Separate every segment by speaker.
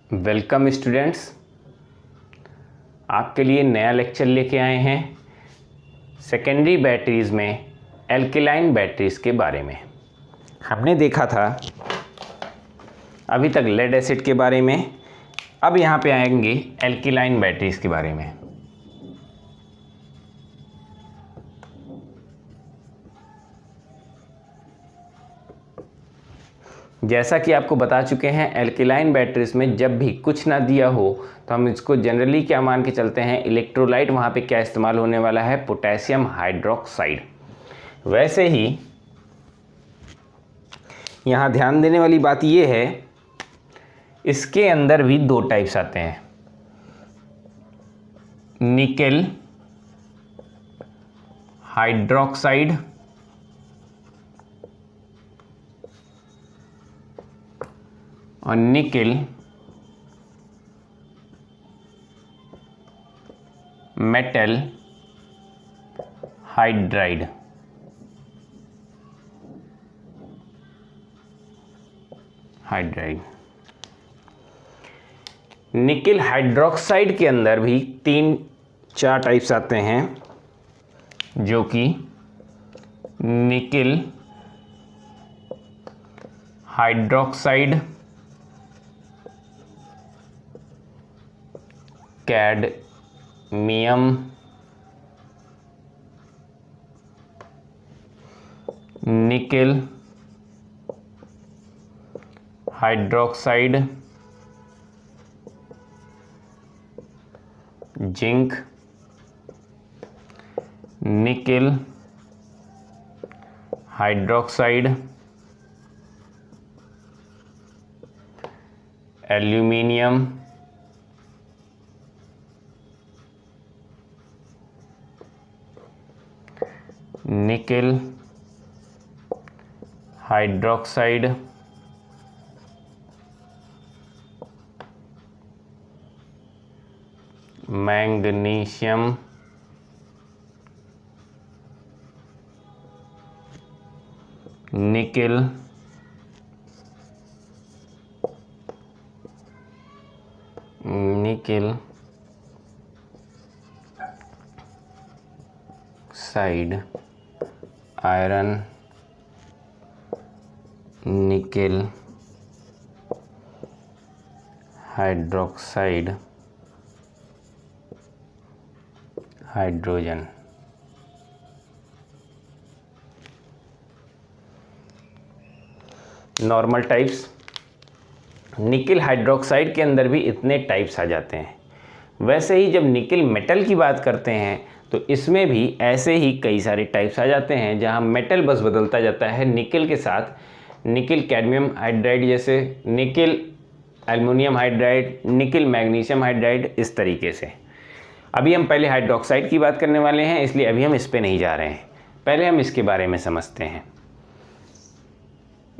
Speaker 1: Welcome students, आपके लिए नया लेक्चर लेके आए हैं सेकेंडरी बैटरीज़ में एल्केलाइन बैटरीज़ के बारे में। हमने देखा था अभी तक लेड एसिड के बारे में, अब यहाँ पे आएंगे एल्केलाइन बैटरीज़ के बारे में। जैसा कि आपको बता चुके हैं, एल्केलाइन बैटरीज में जब भी कुछ ना दिया हो तो हम इसको जनरली क्या मान के चलते हैं, इलेक्ट्रोलाइट वहाँ पे क्या इस्तेमाल होने वाला है, पोटेशियम हाइड्रोक्साइड। वैसे ही यहाँ ध्यान देने वाली बात ये है, इसके अंदर भी दो टाइप्स आते हैं, निकेल हाइड्रोक्साइड और nickel metal hydride. Nickel hydroxide के अंदर भी 3-4 टाइप्स आते हैं, जो कि nickel hydroxide, cadmium, nickel hydroxide, zinc, nickel hydroxide, aluminium, nickel hydroxide, magnesium, nickel side iron, nickel hydroxide, hydrogen. Normal types. Nickel hydroxide के अंदर भी इतने टाइप्स आ जाते हैं। वैसे ही जब निकेल मेटल की बात करते हैं तो इसमें भी ऐसे ही कई सारे टाइप्स आ जाते हैं, जहां मेटल बस बदलता जाता है निकेल के साथ। निकेल कैडमियम हाइड्राइड, जैसे nickel aluminium hydride, nickel magnesium hydride, इस तरीके से। अभी हम पहले हाइड्रोक्साइड की बात करने वाले हैं, इसलिए अभी हम इस पे नहीं जा रहे हैं। पहले हम इसके बारे में समझते हैं।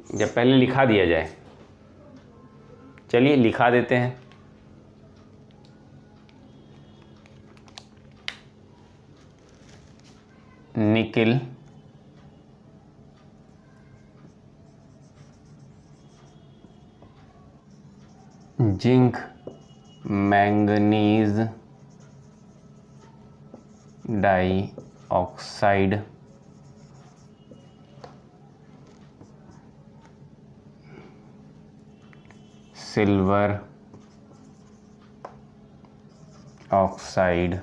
Speaker 1: जब पहले लिखा दिया जाए, चलिए लिखा देते हैं। Nickel zinc manganese dioxide, silver oxide,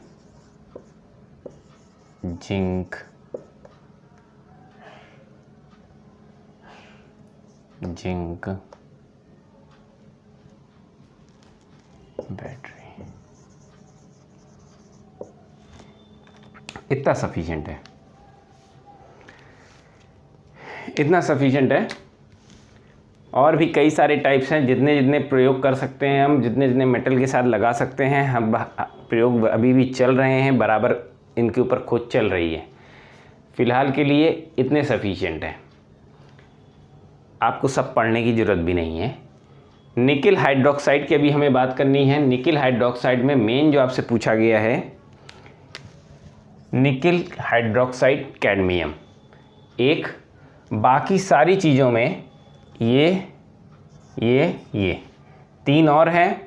Speaker 1: zinc battery. इतना सफिशिएंट है, इतना सफिशिएंट है। और भी कई सारे टाइप्स हैं, जितने जितने प्रयोग कर सकते हैं हम, जितने जितने मेटल के साथ लगा सकते हैं हम, प्रयोग अभी भी चल रहे हैं, बराबर इनके ऊपर खोज चल रही है। फ़िलहाल के लिए इतने सफिशिएंट हैं, आपको सब पढ़ने की ज़रूरत भी नहीं है। निकेल हाइड्रोक्साइड की अभी हमें बात करनी है। निकेल हाइड्रोक्साइड में मेन जो आपसे पूछा गया है, निकेल हाइड्रोक्साइड कैडमियम, एक, बाकी सारी चीज़ों में ये तीन और हैं,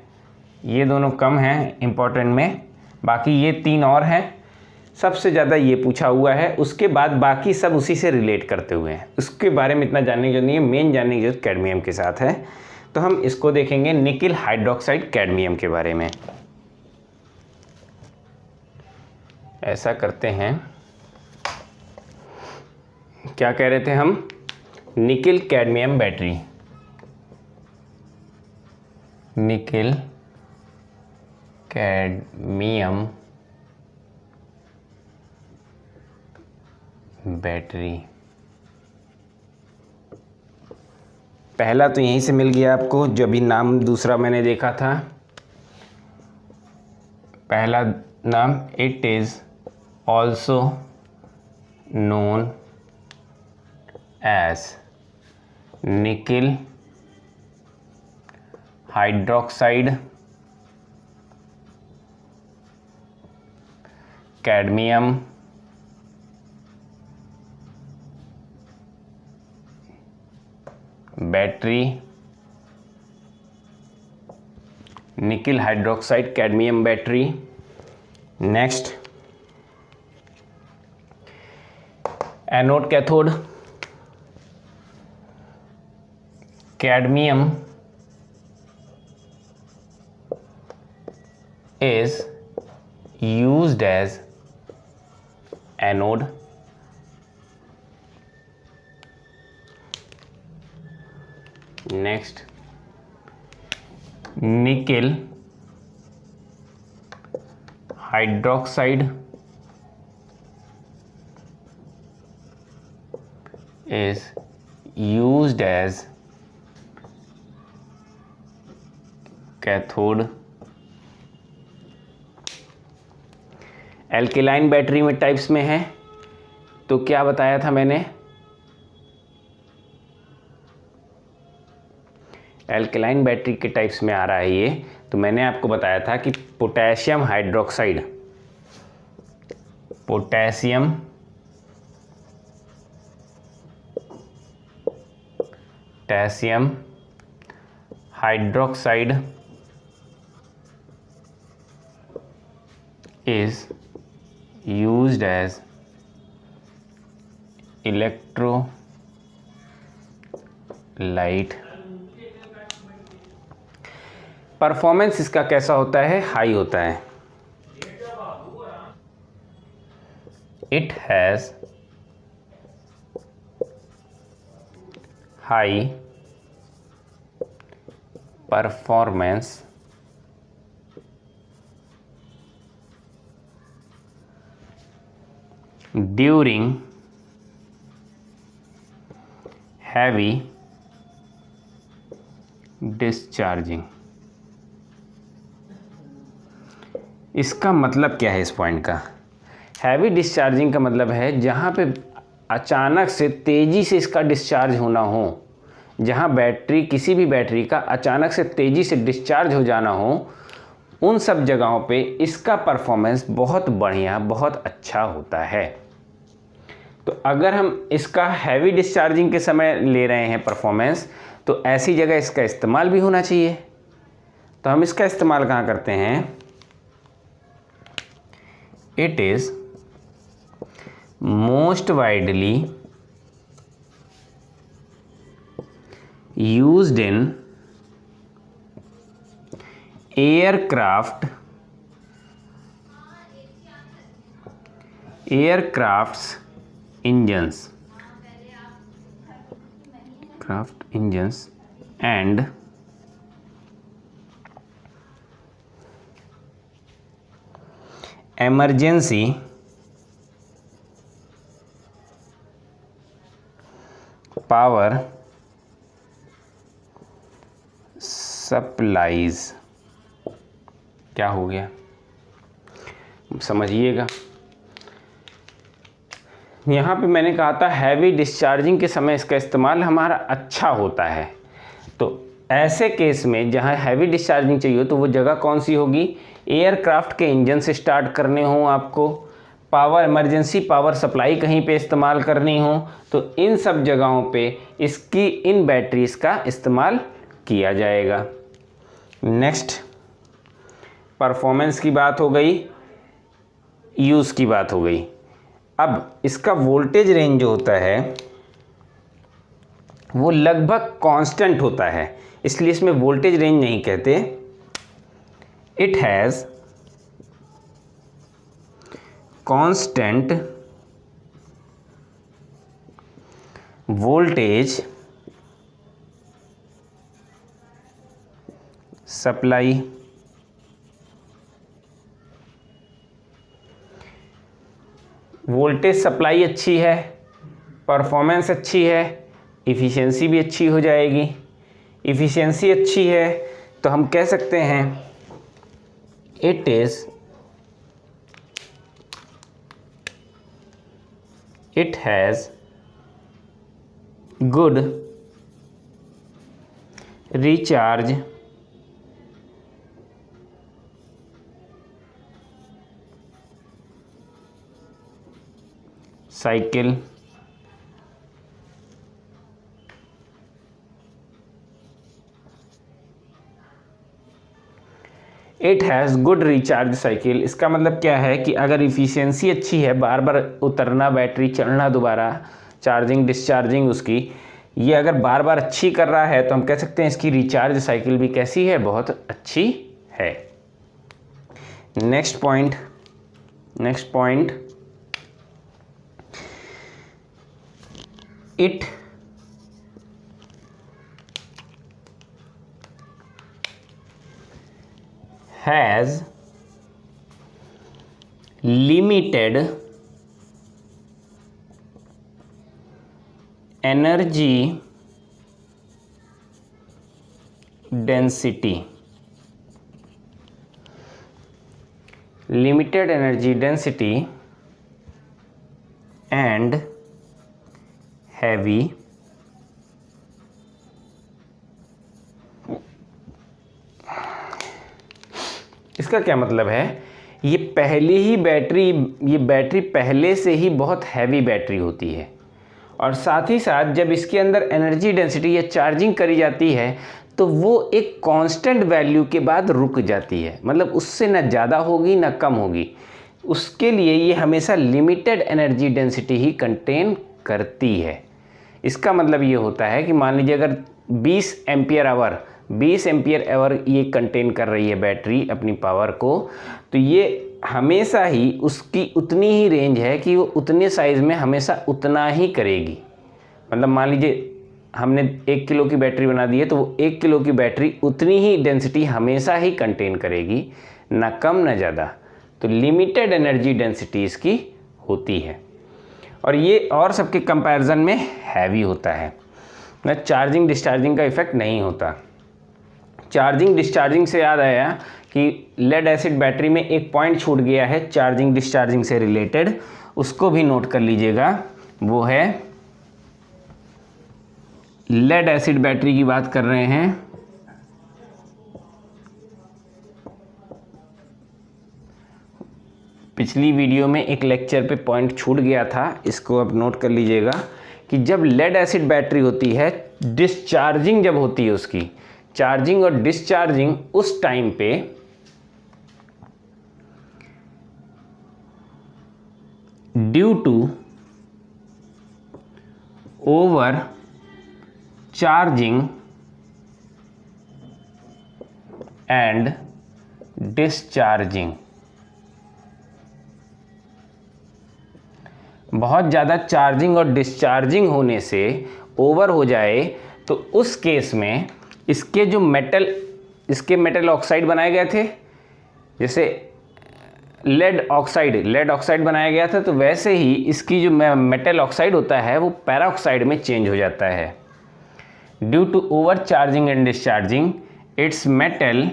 Speaker 1: ये दोनों कम हैं इम्पोर्टेंट में, बाकी ये 3 और हैं। सबसे ज़्यादा ये पूछा हुआ है, उसके बाद बाकी सब उसी से रिलेट करते हुए हैं, उसके बारे में इतना जानने की जरूरत नहीं है। मेन जानने की जरूरत कैडमियम के साथ है, तो हम इसको देखेंगे निकिल हाइड्रोक्साइड कैडमियम के बारे में। ऐसा करते हैं, क्या कह रहे थे हम, nickel cadmium battery, nickel cadmium battery. पहला तो यहीं से मिल गया आपको, जो अभी नाम दूसरा मैंने देखा था। पहला नाम, it is also known as nickel hydroxide cadmium battery, nickel hydroxide cadmium battery. Next, anode cathode, cadmium is used as anode, next nickel hydroxide is used as cathode। Alkaline battery में टाइप्स में है, तो क्या बताया था मैंने, alkaline battery के types में आ रहा है ये, तो मैंने आपको बताया था कि potassium hydroxide, potassium potassium hydroxide is used as electrolyte। Performance इसका कैसा होता है, हाई होता है। It has high performance during heavy discharging। इसका मतलब क्या है इस पॉइंट का, हैवी डिस्चार्जिंग का मतलब है जहाँ पे अचानक से तेज़ी से इसका डिस्चार्ज होना हो, जहाँ बैटरी, किसी भी बैटरी का अचानक से तेज़ी से डिस्चार्ज हो जाना हो, उन सब जगहों पे इसका परफॉर्मेंस बहुत बढ़िया, बहुत अच्छा होता है। तो अगर हम इसका हैवी डिस्चार्जिंग के समय ले रहे हैं परफॉर्मेंस, तो ऐसी जगह इसका इस्तेमाल भी होना चाहिए। तो हम इसका इस्तेमाल कहाँ करते हैं, it is most widely used in aircrafts engines and emergency power supplies। क्या हो गया, समझिएगा। यहाँ पे मैंने कहा था हैवी डिस्चार्जिंग के समय इसका इस्तेमाल हमारा अच्छा होता है। तो ऐसे केस में जहाँ हैवी डिस्चार्जिंग चाहिए तो वो जगह कौन सी होगी, एयरक्राफ्ट के इंजन से स्टार्ट करने हो आपको, पावर, इमरजेंसी पावर सप्लाई कहीं पे इस्तेमाल करनी हो, तो इन सब जगहों पे इसकी, इन बैटरीज का इस्तेमाल किया जाएगा। नेक्स्ट, परफॉर्मेंस की बात हो गई, यूज़ की बात हो गई। अब इसका वोल्टेज रेंज जो होता है वो लगभग कांस्टेंट होता है, इसलिए इसमें वोल्टेज रेंज नहीं कहते। It has constant voltage supply. Voltage supply अच्छी है, परफॉर्मेंस अच्छी है, इफ़िशियंसी भी अच्छी हो जाएगी। इफ़िशियंसी अच्छी है तो हम कह सकते हैं it has good recharge cycle. It has good recharge cycle, इसका मतलब क्या है कि अगर इफ़िशियंसी अच्छी है, बार बार उतरना, बैटरी चढ़ना, दोबारा चार्जिंग डिस्चार्जिंग उसकी, ये अगर बार बार अच्छी कर रहा है तो हम कह सकते हैं इसकी रिचार्ज साइकिल भी कैसी है, बहुत अच्छी है। Next point it has limited energy density. Limited energy density and heavy इसका क्या मतलब है, ये बैटरी पहले से ही बहुत हैवी बैटरी होती है, और साथ ही साथ जब इसके अंदर एनर्जी डेंसिटी या चार्जिंग करी जाती है तो वो एक कांस्टेंट वैल्यू के बाद रुक जाती है, मतलब उससे ना ज़्यादा होगी ना कम होगी। उसके लिए ये हमेशा लिमिटेड एनर्जी डेंसिटी ही कंटेन करती है। इसका मतलब ये होता है कि मान लीजिए अगर 20 एम्पियर आवर ये कंटेन कर रही है बैटरी अपनी पावर को, तो ये हमेशा ही उसकी उतनी ही रेंज है कि वो उतने साइज़ में हमेशा उतना ही करेगी। मतलब मान लीजिए हमने 1 किलो की बैटरी बना दी है, तो वो 1 किलो की बैटरी उतनी ही डेंसिटी हमेशा ही कंटेन करेगी, ना कम ना ज़्यादा। तो लिमिटेड एनर्जी डेंसिटी इसकी होती है, और ये और सबके कंपैरिजन में हैवी होता है, ना चार्जिंग डिस्चार्जिंग का इफेक्ट नहीं होता। चार्जिंग डिस्चार्जिंग से याद आया कि लेड एसिड बैटरी में एक पॉइंट छूट गया है चार्जिंग डिस्चार्जिंग से रिलेटेड, उसको भी नोट कर लीजिएगा। वो है लेड एसिड बैटरी की बात कर रहे हैं, पिछली वीडियो में एक लेक्चर पे पॉइंट छूट गया था, इसको अब नोट कर लीजिएगा कि जब लेड एसिड बैटरी होती है, डिस्चार्जिंग जब होती है उसकी, चार्जिंग और डिस्चार्जिंग उस टाइम पे due to over charging and discharging, बहुत ज़्यादा चार्जिंग और डिस्चार्जिंग होने से ओवर हो जाए तो उस केस में इसके मेटल ऑक्साइड बनाए गए थे, जैसे लेड ऑक्साइड बनाया गया था, तो वैसे ही इसकी जो मेटल ऑक्साइड होता है वो पैराऑक्साइड में चेंज हो जाता है। Due to over charging and discharging its metal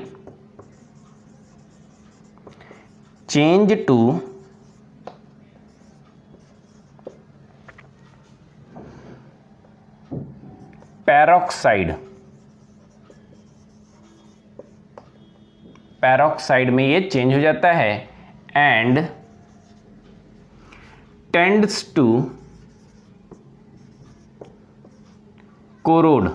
Speaker 1: change to peroxide में ये चेंज हो जाता है एंड टेंड्स टू कोरोड।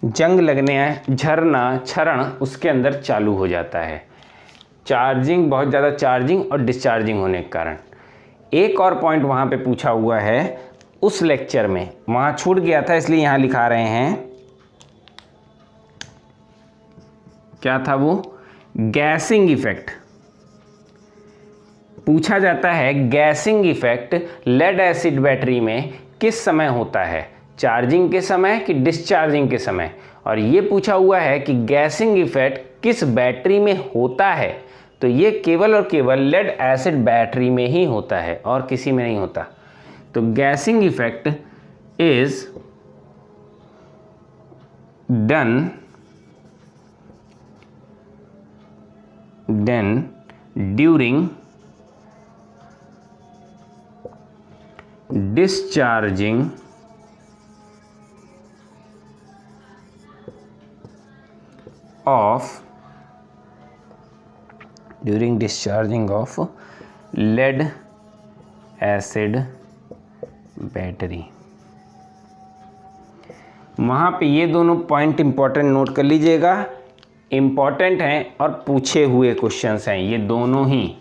Speaker 1: जंग लगने झरना क्षरण उसके अंदर चालू हो जाता है, चार्जिंग, बहुत ज़्यादा चार्जिंग और डिस्चार्जिंग होने के कारण। एक और पॉइंट वहाँ पे पूछा हुआ है उस लेक्चर में, वहाँ छूट गया था इसलिए यहाँ लिखा रहे हैं, क्या था वो, गैसिंग इफेक्ट। पूछा जाता है gassing effect lead acid battery में किस समय होता है, चार्जिंग के समय कि डिस्चार्जिंग के समय। और ये पूछा हुआ है कि गैसिंग इफेक्ट किस बैटरी में होता है, तो ये केवल और केवल लेड एसिड बैटरी में ही होता है और किसी में नहीं होता। तो guessing effect is done during discharging of lead acid battery. वहाँ पे ये दोनों पॉइंट इंपॉर्टेंट नोट कर लीजिएगा, इंपॉर्टेंट हैं और पूछे हुए क्वेश्चंस हैं, ये दोनों ही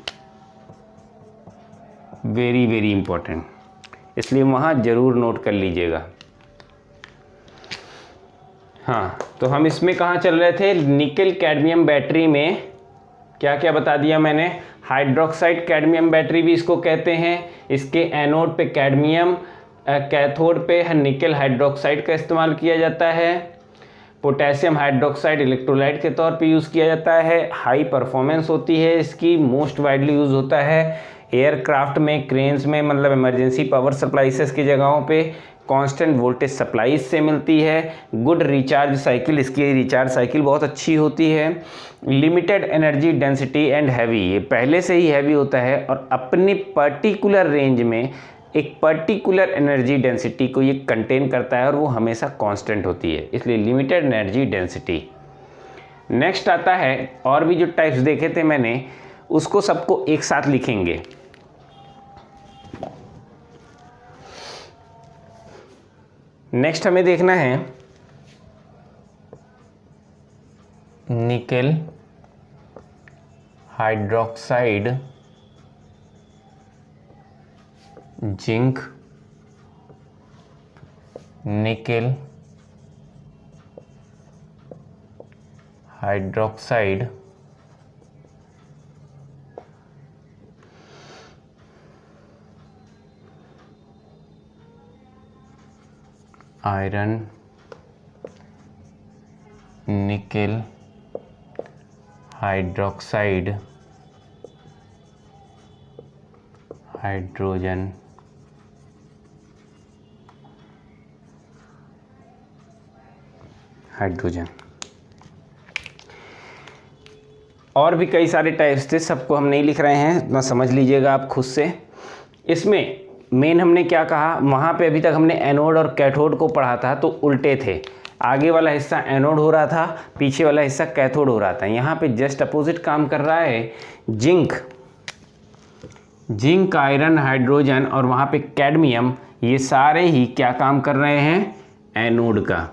Speaker 1: वेरी वेरी इंपॉर्टेंट, इसलिए वहाँ ज़रूर नोट कर लीजिएगा। हाँ, तो हम इसमें कहाँ चल रहे थे, निकल कैडमियम बैटरी में क्या क्या बता दिया मैंने, हाइड्रोक्साइड कैडमियम बैटरी भी इसको कहते हैं, इसके एनोड पे कैडमियम, कैथोड पे निकल हाइड्रोक्साइड का इस्तेमाल किया जाता है, पोटेशियम हाइड्रोक्साइड इलेक्ट्रोलाइट के तौर पे यूज़ किया जाता है, हाई परफॉर्मेंस होती है इसकी, मोस्ट वाइडली यूज़ होता है एयरक्राफ्ट में, क्रेन्स में, मतलब इमरजेंसी पावर सप्लाइसेस की जगहों पे, कांस्टेंट वोल्टेज सप्लाई से मिलती है, गुड रिचार्ज साइकिल, इसकी रिचार्ज साइकिल बहुत अच्छी होती है, limited energy density and heavy, ये पहले से ही हैवी होता है और अपनी पर्टिकुलर रेंज में एक पर्टिकुलर एनर्जी डेंसिटी को ये कंटेन करता है और वो हमेशा कांस्टेंट होती है, इसलिए लिमिटेड एनर्जी डेंसिटी। नेक्स्ट आता है, और भी जो टाइप्स देखे थे मैंने उसको सबको एक साथ लिखेंगे। नेक्स्ट हमें देखना है निकल हाइड्रोक्साइड जिंक, निकल हाइड्रोक्साइड आयरन, निकल हाइड्रोक्साइड हाइड्रोजन, और भी कई सारे टाइप्स थे, सबको हम नहीं लिख रहे हैं, इतना समझ लीजिएगा आप खुद से। इसमें मेन हमने क्या कहा, वहाँ पे अभी तक हमने एनोड और कैथोड को पढ़ा था तो उल्टे थे, आगे वाला हिस्सा एनोड हो रहा था, पीछे वाला हिस्सा कैथोड हो रहा था। यहाँ पे जस्ट अपोजिट काम कर रहा है जिंक, आयरन, हाइड्रोजन और वहाँ पे कैडमियम, ये सारे ही क्या काम कर रहे हैं, एनोड का।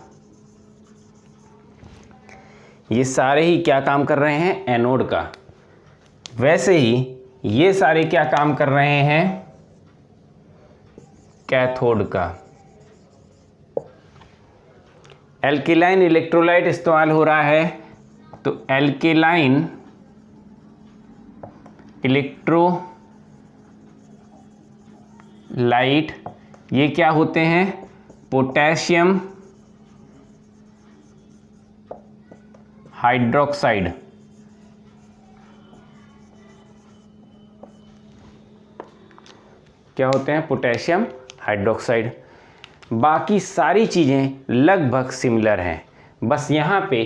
Speaker 1: ये सारे ही क्या काम कर रहे हैं, एनोड का। वैसे ही ये सारे क्या काम कर रहे हैं, कैथोड का। एल्केलाइन इलेक्ट्रोलाइट इस्तेमाल हो रहा है, तो एल्केलाइन इलेक्ट्रोलाइट ये क्या होते हैं, पोटेशियम हाइड्रोक्साइड। क्या होते हैं, पोटेशियम हाइड्रोक्साइड। बाकी सारी चीज़ें लगभग सिमिलर हैं, बस यहाँ पे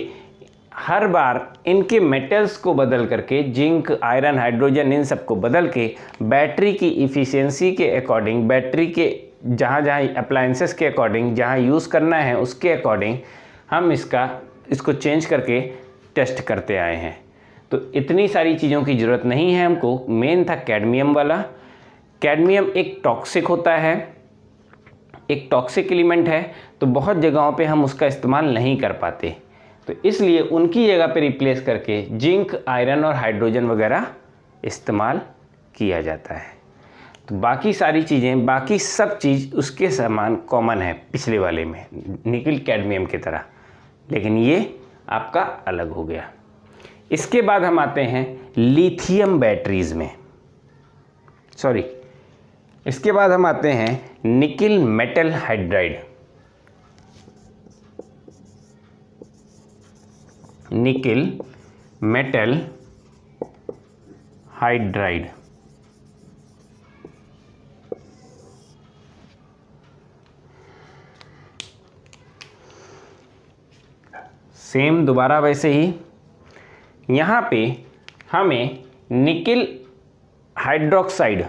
Speaker 1: हर बार इनके मेटल्स को बदल करके, जिंक, आयरन, हाइड्रोजन, इन सब को बदल के बैटरी की इफ़िशियंसी के अकॉर्डिंग, बैटरी के जहाँ जहाँ अप्लायंसेस के अकॉर्डिंग जहाँ यूज़ करना है उसके अकॉर्डिंग हम इसको चेंज करके टेस्ट करते आए हैं। तो इतनी सारी चीज़ों की ज़रूरत नहीं है हमको। मेन था कैडमियम वाला। कैडमियम एक टॉक्सिक होता है, एक टॉक्सिक एलिमेंट है, तो बहुत जगहों पे हम उसका इस्तेमाल नहीं कर पाते, तो इसलिए उनकी जगह पे रिप्लेस करके जिंक, आयरन और हाइड्रोजन वगैरह इस्तेमाल किया जाता है। तो बाकी सारी चीज़ें, बाकी सब चीज़ उसके समान कॉमन है पिछले वाले में, निकिल कैडमियम की तरह, लेकिन ये आपका अलग हो गया। इसके बाद हम आते हैं लिथियम बैटरीज में, इसके बाद हम आते हैं nickel metal hydride. Nickel metal hydride, same दोबारा वैसे ही यहाँ पे हमें निकिल हाइड्रोक्साइड,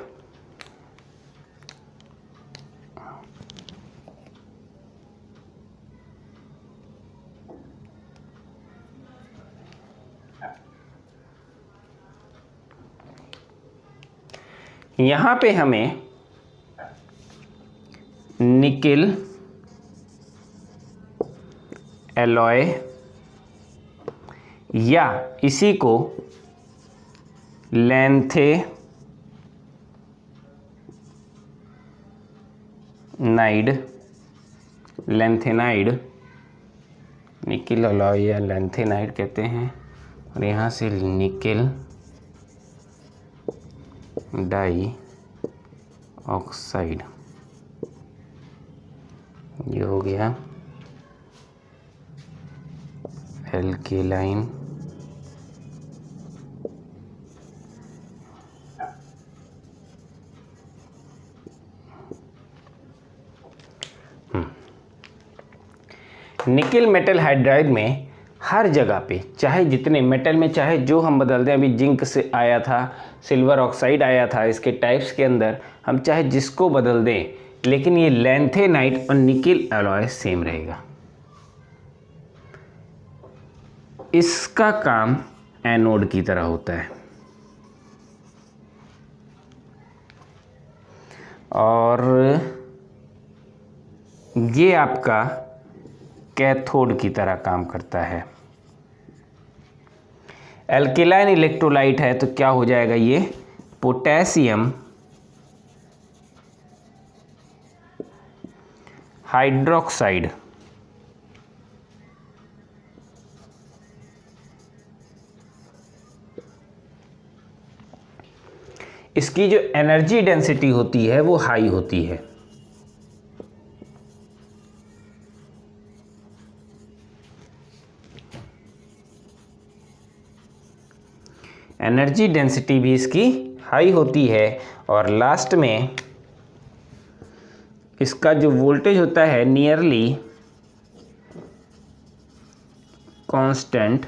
Speaker 1: यहाँ पे हमें निकिल एलॉय या इसी को लेंथेनाइड, निकिल एलॉय या लेंथेनाइड कहते हैं, और यहाँ से निकिल डाई ऑक्साइड, ये हो गया एल्केलाइन निकिल मेटल हाइड्राइड में हर जगह पे, चाहे जितने मेटल में, चाहे जो हम बदल दें, अभी जिंक से आया था, सिल्वर ऑक्साइड आया था, इसके टाइप्स के अंदर हम चाहे जिसको बदल दें, लेकिन ये लेंथेनाइड और निकिल एलॉय सेम रहेगा। इसका काम एनोड की तरह होता है और ये आपका कैथोड की तरह काम करता है। एल्केलाइन इलेक्ट्रोलाइट है तो क्या हो जाएगा, ये पोटेशियम हाइड्रोक्साइड, इसकी जो एनर्जी डेंसिटी होती है वो हाई होती है। एनर्जी डेंसिटी भी इसकी हाई होती है और लास्ट में इसका जो वोल्टेज होता है नियरली कांस्टेंट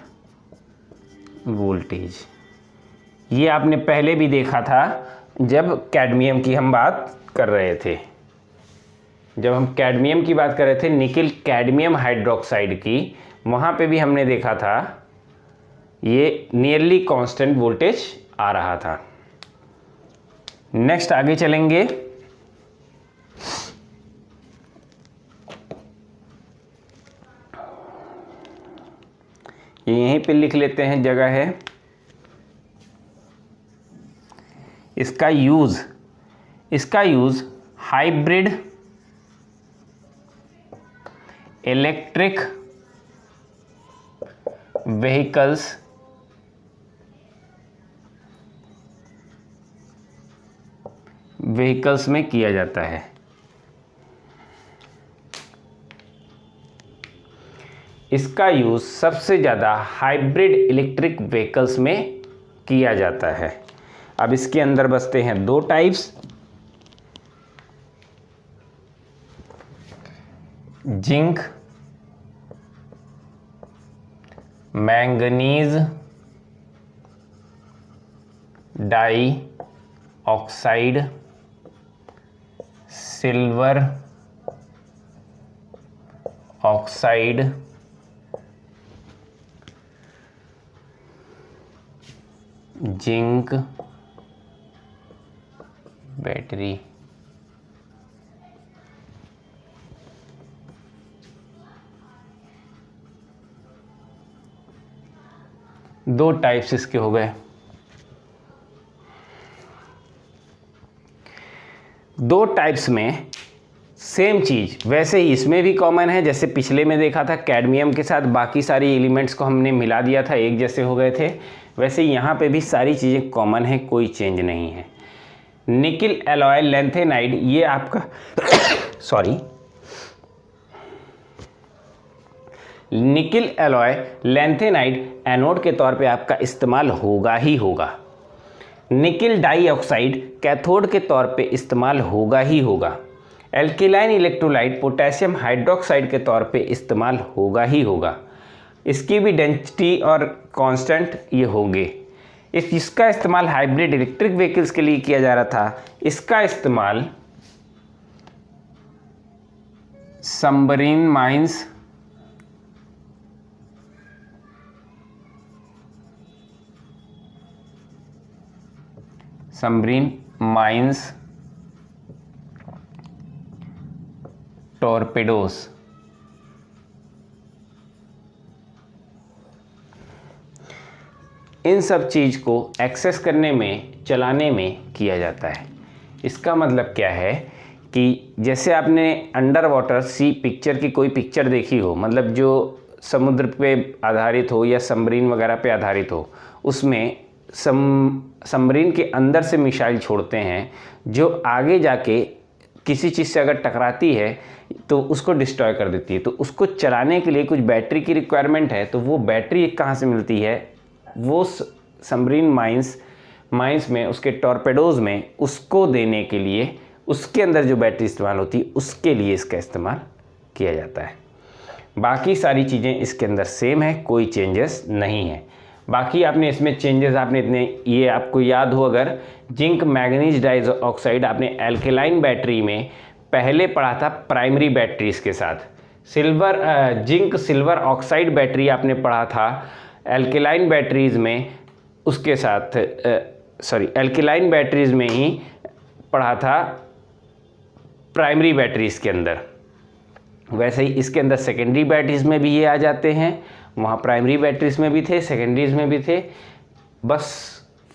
Speaker 1: वोल्टेज। ये आपने पहले भी देखा था जब कैडमियम की हम बात कर रहे थे, जब हम कैडमियम की बात कर रहे थे, निकिल कैडमियम हाइड्रोक्साइड की, वहाँ पे भी हमने देखा था ये नियरली कांस्टेंट वोल्टेज आ रहा था। नेक्स्ट आगे चलेंगे, ये यहीं पे लिख लेते हैं, जगह है। इसका यूज हाइब्रिड इलेक्ट्रिक व्हीकल्स में किया जाता है। इसका यूज सबसे ज़्यादा हाइब्रिड इलेक्ट्रिक व्हीकल्स में किया जाता है। अब इसके अंदर बसते हैं दो types, zinc manganese dioxide, silver oxide, zinc battery. दो टाइप्स इसके हो गए। दो टाइप्स में सेम चीज़, वैसे ही इसमें भी कॉमन है, जैसे पिछले में देखा था कैडमियम के साथ बाकी सारी एलिमेंट्स को हमने मिला दिया था, एक जैसे हो गए थे, वैसे यहाँ पे भी सारी चीज़ें कॉमन है, कोई चेंज नहीं है। निकिल एलॉय लैंथेनाइड ये आपका sorry nickel alloy lanthanide anode के तौर पे आपका इस्तेमाल होगा ही होगा। निकिल डाइऑक्साइड कैथोड के तौर पे इस्तेमाल होगा ही होगा। एल्किलाइन इलेक्ट्रोलाइट पोटेशियम हाइड्रोक्साइड के तौर पे इस्तेमाल होगा ही होगा। इसकी भी डेंसिटी और कांस्टेंट ये होंगे। इसका इस्तेमाल हाइब्रिड इलेक्ट्रिक व्हीकल्स के लिए किया जा रहा था। इसका इस्तेमाल सबमरीन माइंस टॉर्पेडोस इन सब चीज़ को एक्सेस करने में, चलाने में किया जाता है। इसका मतलब क्या है कि जैसे आपने अंडर वाटर सी पिक्चर की कोई पिक्चर देखी हो, मतलब जो समुद्र पे आधारित हो या सबमरीन वगैरह पे आधारित हो, उसमें सबमरीन के अंदर से मिसाइल छोड़ते हैं जो आगे जाके किसी चीज़ से अगर टकराती है तो उसको डिस्ट्रॉय कर देती है। तो उसको चलाने के लिए कुछ बैटरी की रिक्वायरमेंट है। तो वो बैटरी कहाँ से मिलती है? वो सबमरीन माइंस में, उसके टॉर्पेडोज़ में, उसको देने के लिए उसके अंदर जो बैटरी इस्तेमाल होती है उसके लिए इसका इस्तेमाल किया जाता है। बाकी सारी चीज़ें इसके अंदर सेम है, कोई चेंजेस नहीं है। बाकी आपने इसमें चेंजेस आपने इतने, ये आपको याद हो अगर, जिंक मैग्नीज डाइऑक्साइड आपने एल्केलाइन बैटरी में पहले पढ़ा था प्राइमरी बैटरीज के साथ। जिंक सिल्वर ऑक्साइड बैटरी आपने पढ़ा था एल्केलाइन बैटरीज में, उसके साथ एल्केलाइन बैटरीज में ही पढ़ा था प्राइमरी बैटरीज के अंदर। वैसे ही इसके अंदर सेकेंडरी बैटरीज में भी ये आ जाते हैं, वहाँ प्राइमरी बैटरीज में भी थे, सेकेंडरीज में भी थे। बस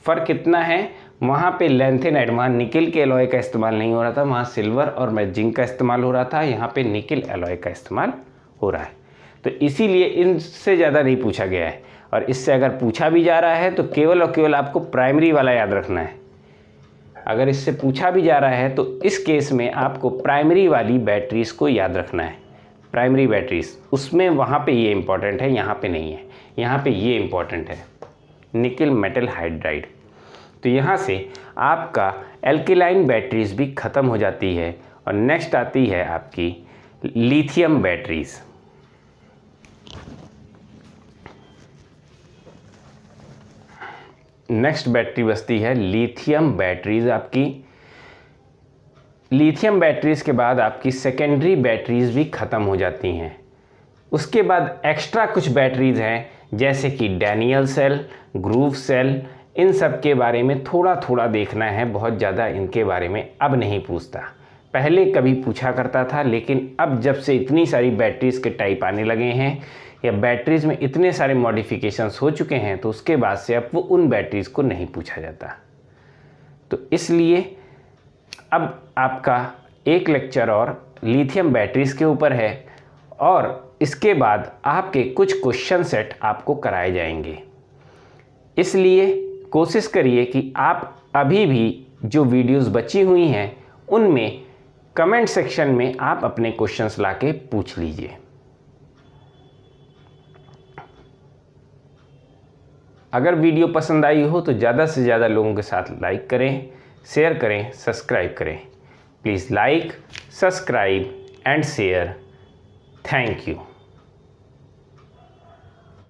Speaker 1: फ़र्क इतना है, वहाँ पे लैंथेनाइड, वहाँ निकिल के एलॉय का इस्तेमाल नहीं हो रहा था, वहाँ सिल्वर और जिंक का इस्तेमाल हो रहा था, यहाँ पे निकिल एलॉय का इस्तेमाल हो रहा है। तो इसीलिए इनसे ज़्यादा नहीं पूछा गया है। और इससे अगर पूछा भी जा रहा है तो केवल और केवल आपको प्राइमरी वाला याद रखना है। अगर इससे पूछा भी जा रहा है तो इस केस में आपको प्राइमरी वाली बैटरीज को याद रखना है। प्राइमरी बैटरीज उसमें वहाँ पे ये इम्पॉर्टेंट है, यहाँ पे नहीं है। यहाँ पे ये इम्पॉर्टेंट है, निकिल मेटल हाइड्राइड। तो यहाँ से आपका एल्किलाइन बैटरीज भी ख़त्म हो जाती है और नेक्स्ट आती है आपकी लिथियम बैटरीज। नेक्स्ट बैटरी बचती है लिथियम बैटरीज आपकी। लिथियम बैटरीज के बाद आपकी सेकेंडरी बैटरीज भी ख़त्म हो जाती हैं। उसके बाद एक्स्ट्रा कुछ बैटरीज हैं, जैसे कि डैनियल सेल, ग्रूव सेल, इन सब के बारे में थोड़ा थोड़ा देखना है, बहुत ज़्यादा इनके बारे में अब नहीं पूछता। पहले कभी पूछा करता था, लेकिन अब जब से इतनी सारी बैटरीज़ के टाइप आने लगे हैं या बैटरीज़ में इतने सारे मॉडिफिकेशंस हो चुके हैं, तो उसके बाद से अब वो उन बैटरीज़ को नहीं पूछा जाता। तो इसलिए अब आपका एक लेक्चर और लिथियम बैटरीज़ के ऊपर है और इसके बाद आपके कुछ क्वेश्चन सेट आपको कराए जाएंगे। इसलिए कोशिश करिए कि आप अभी भी जो वीडियोस बची हुई हैं उनमें कमेंट सेक्शन में आप अपने क्वेश्चंस लाके पूछ लीजिए। अगर वीडियो पसंद आई हो तो ज़्यादा से ज़्यादा लोगों के साथ लाइक करें, शेयर करें, सब्सक्राइब करें। Please like, subscribe and share. Thank you.